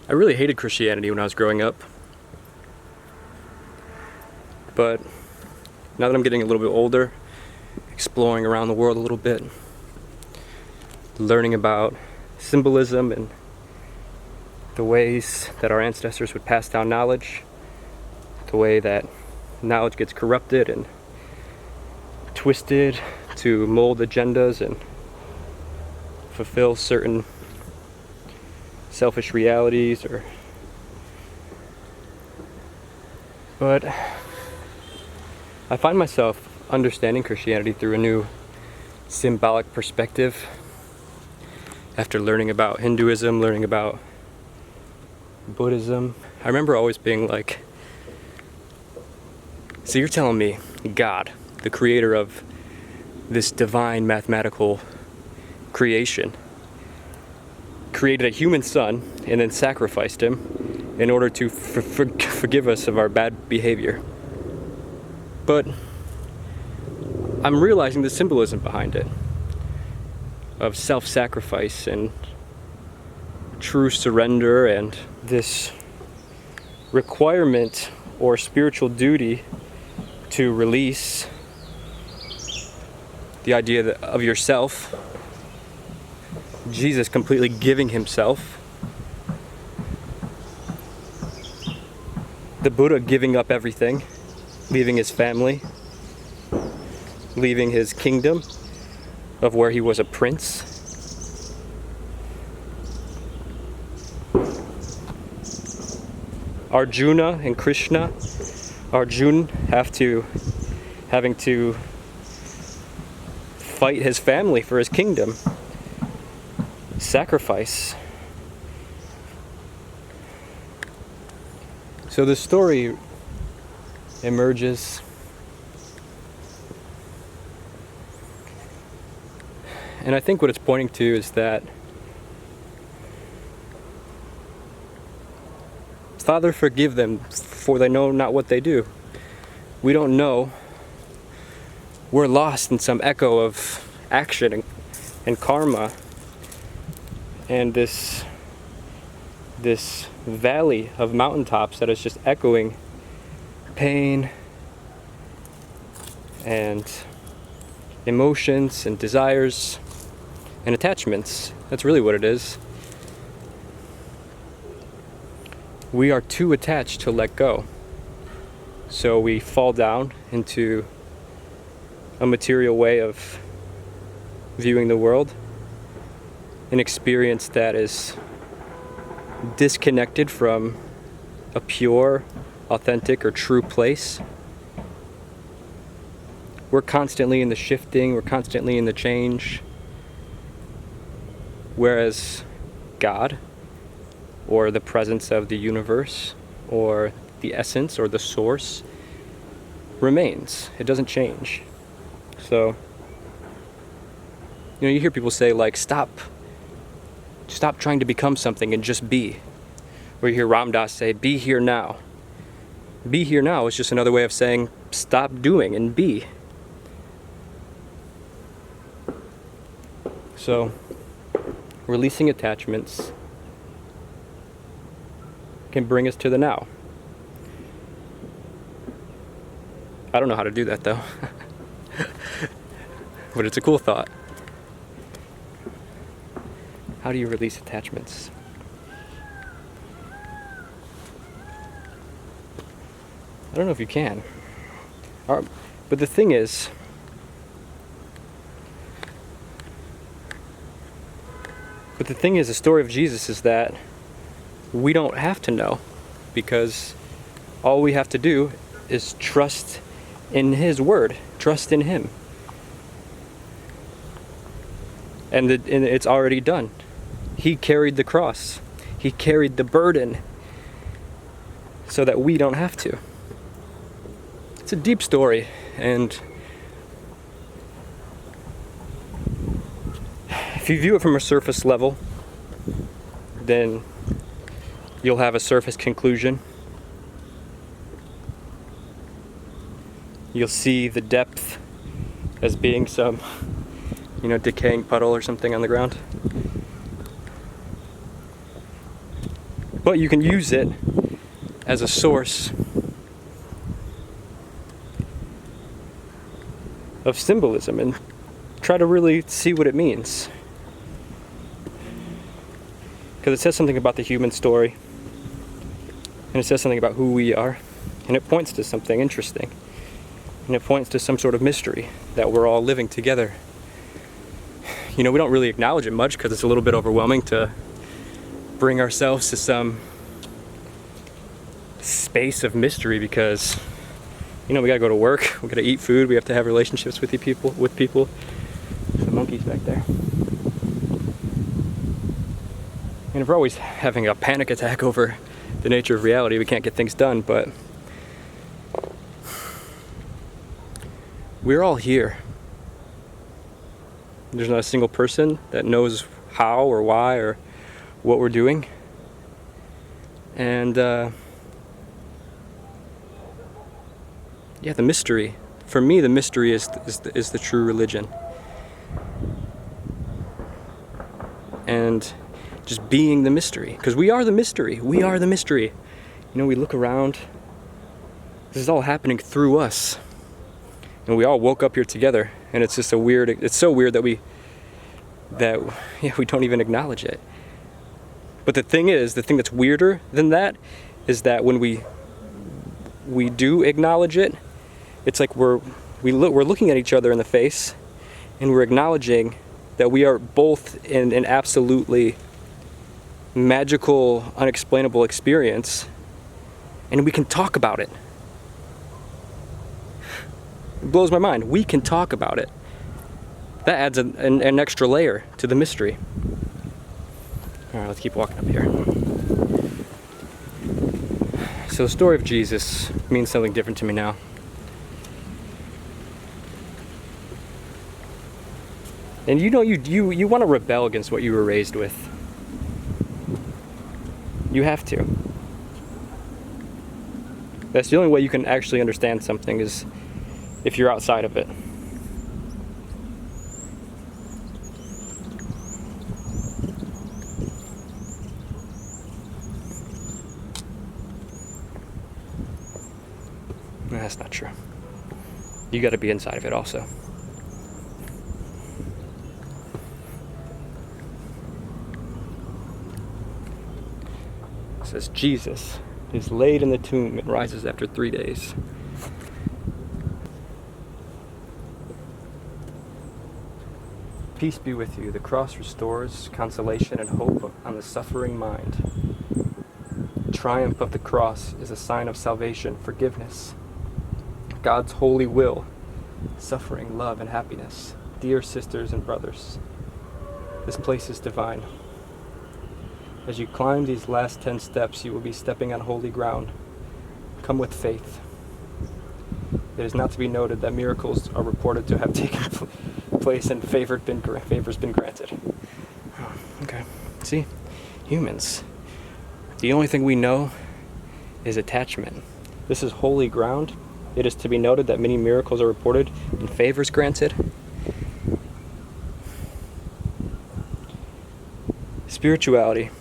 I really hated Christianity when I was growing up. But now that I'm getting a little bit older, exploring around the world a little bit, learning about symbolism and the ways that our ancestors would pass down knowledge, the way that knowledge gets corrupted and twisted to mold agendas and fulfill certain selfish realities but I find myself understanding Christianity through a new symbolic perspective after learning about Hinduism, learning about Buddhism. I remember always being like, so you're telling me God, the creator of this divine mathematical creation, created a human son and then sacrificed him in order to forgive us of our bad behavior. But I'm realizing the symbolism behind it, of self-sacrifice and true surrender, and this requirement or spiritual duty to release the idea of yourself, Jesus completely giving himself, the Buddha giving up everything, leaving his family, leaving his kingdom of where he was a prince. Arjuna and Krishna, Arjun having to fight his family for his kingdom, sacrifice. So the story emerges and I think what it's pointing to is that Father, forgive them, for they know not what they do. We don't know. We're lost in some echo of action and karma, and this valley of mountaintops that is just echoing pain and emotions and desires and attachments. That's really what it is. We are too attached to let go. So we fall down into a material way of viewing the world, an experience that is disconnected from a pure, authentic, or true place. We're constantly in the shifting, we're constantly in the change, whereas God, or the presence of the universe, or the essence, or the source, remains. It doesn't change. So, you hear people say, like, stop trying to become something and just be. Or you hear Ram Dass say, be here now. Be here now is just another way of saying, stop doing and be. So, releasing attachments can bring us to the now. I don't know how to do that though. But it's a cool thought. How do you release attachments? I don't know if you can. But the thing is, the story of Jesus is that we don't have to know, because all we have to do is trust in His word, trust in Him. And it's already done. He carried the cross. He carried the burden so that we don't have to. It's a deep story, and if you view it from a surface level, then you'll have a surface conclusion. You'll see the depth as being some, decaying puddle or something on the ground. But you can use it as a source of symbolism and try to really see what it means. Because it says something about the human story, and it says something about who we are, and it points to something interesting, and it points to some sort of mystery that we're all living together. You know, we don't really acknowledge it much because it's a little bit overwhelming to bring ourselves to some space of mystery, because, you know, we gotta go to work, we gotta eat food, we have to have relationships with people. There's the monkeys back there. And if we're always having a panic attack over the nature of reality, we can't get things done, but we're all here. There's not a single person that knows how or why or what we're doing. And yeah, the mystery. For me, the mystery is the true religion. And just being the mystery, because we are the mystery. We are the mystery. You know, we look around. This is all happening through us, and we all woke up here together. And it's just it's so weird that we don't even acknowledge it. But the thing that's weirder than that is that when we do acknowledge it, it's like we're looking at each other in the face, and we're acknowledging that we are both in an absolutely magical, unexplainable experience, and we can talk about it. It blows my mind. We can talk about it. That adds an extra layer to the mystery. All right, let's keep walking up here. So the story of Jesus means something different to me now. And you know, you want to rebel against what you were raised with. You have to. That's the only way you can actually understand something, is if you're outside of it. No, that's not true. You got to be inside of it also. It says Jesus is laid in the tomb and rises after 3 days. Peace be with you. The cross restores consolation and hope on the suffering mind. The triumph of the cross is a sign of salvation, forgiveness, God's holy will, suffering, love, and happiness. Dear sisters and brothers, this place is divine. As you climb these last 10 steps, you will be stepping on holy ground. Come with faith. It is not to be noted that miracles are reported to have taken place and favors been granted. Oh, okay. See? Humans. The only thing we know is attachment. This is holy ground. It is to be noted that many miracles are reported and favors granted. Spirituality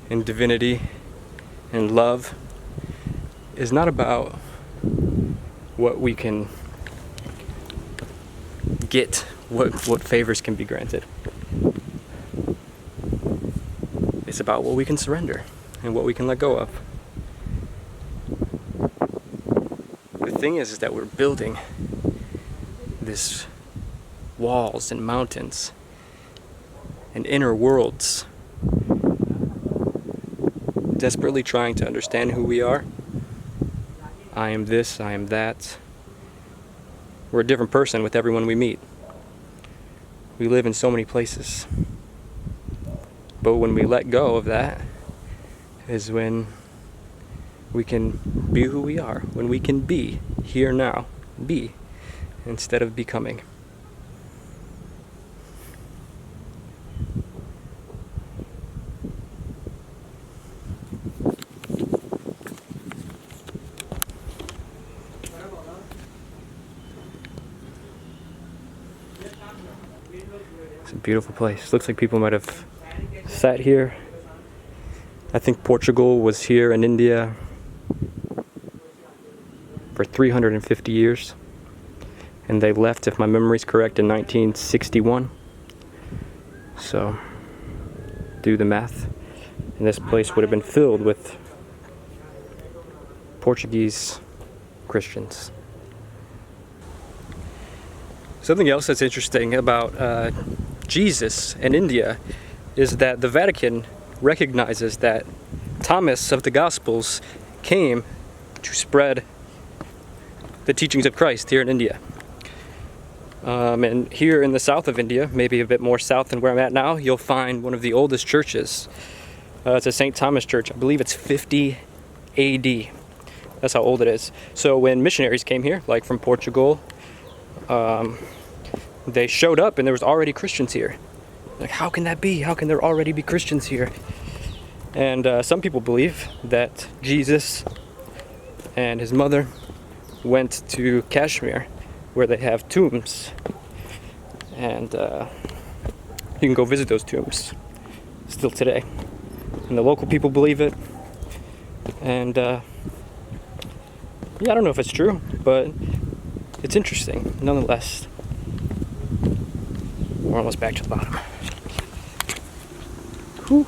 and divinity and love is not about what we can get, what favors can be granted. It's about what we can surrender and what we can let go of. The thing is that we're building this walls and mountains and inner worlds, desperately trying to understand who we are. I am this, I am that. We're a different person with everyone we meet. We live in so many places. But when we let go of that is when we can be who we are, when we can be here now, be, instead of becoming. It's a beautiful place. Looks like people might have sat here I think Portugal was here in India for 350 years. And they left, if my memory's correct, in 1961. So, do the math. And this place would have been filled with Portuguese Christians. Something else that's interesting about Jesus and India is that the Vatican recognizes that Thomas of the Gospels came to spread the teachings of Christ here in India. And here in the south of India, maybe a bit more south than where I'm at now, you'll find one of the oldest churches. It's a St. Thomas church. I believe it's 50 AD. That's how old it is. So when missionaries came here, like from Portugal, they showed up and there was already Christians here. Like, how can that be? How can there already be Christians here? And some people believe that Jesus and his mother went to Kashmir, where they have tombs, and you can go visit those tombs still today. And the local people believe it, and yeah, I don't know if it's true, but it's interesting nonetheless. We're almost back to the bottom. Whew.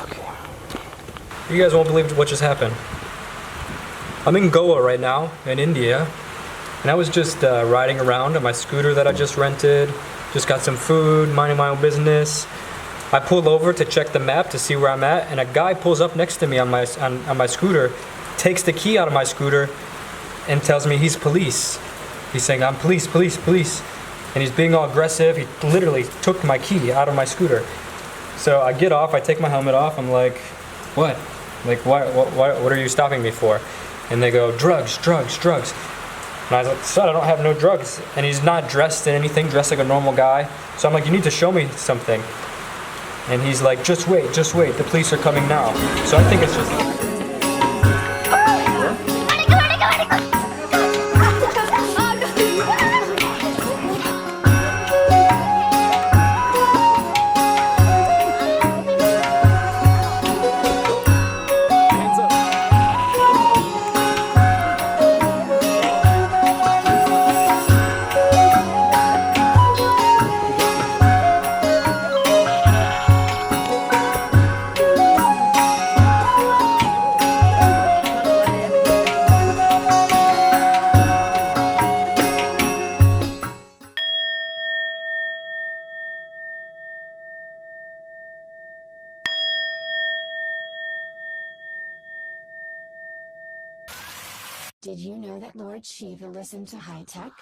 Okay. You guys won't believe what just happened. I'm in Goa right now, in India, and I was just riding around on my scooter that I just rented, just got some food, minding my own business. I pull over to check the map to see where I'm at, and a guy pulls up next to me on my scooter, takes the key out of my scooter, and tells me he's police. He's saying, "I'm police, police, police," and he's being all aggressive. He literally took my key out of my scooter. So I get off, I take my helmet off, I'm like, what? Like, what are you stopping me for? And they go, drugs, drugs, drugs. And I was like, son, I don't have no drugs. And he's not dressed in anything, dressed like a normal guy. So I'm like, you need to show me something. And he's like, just wait, the police are coming now. So I think it's just... Did you know that Lord Shiva listened to high tech?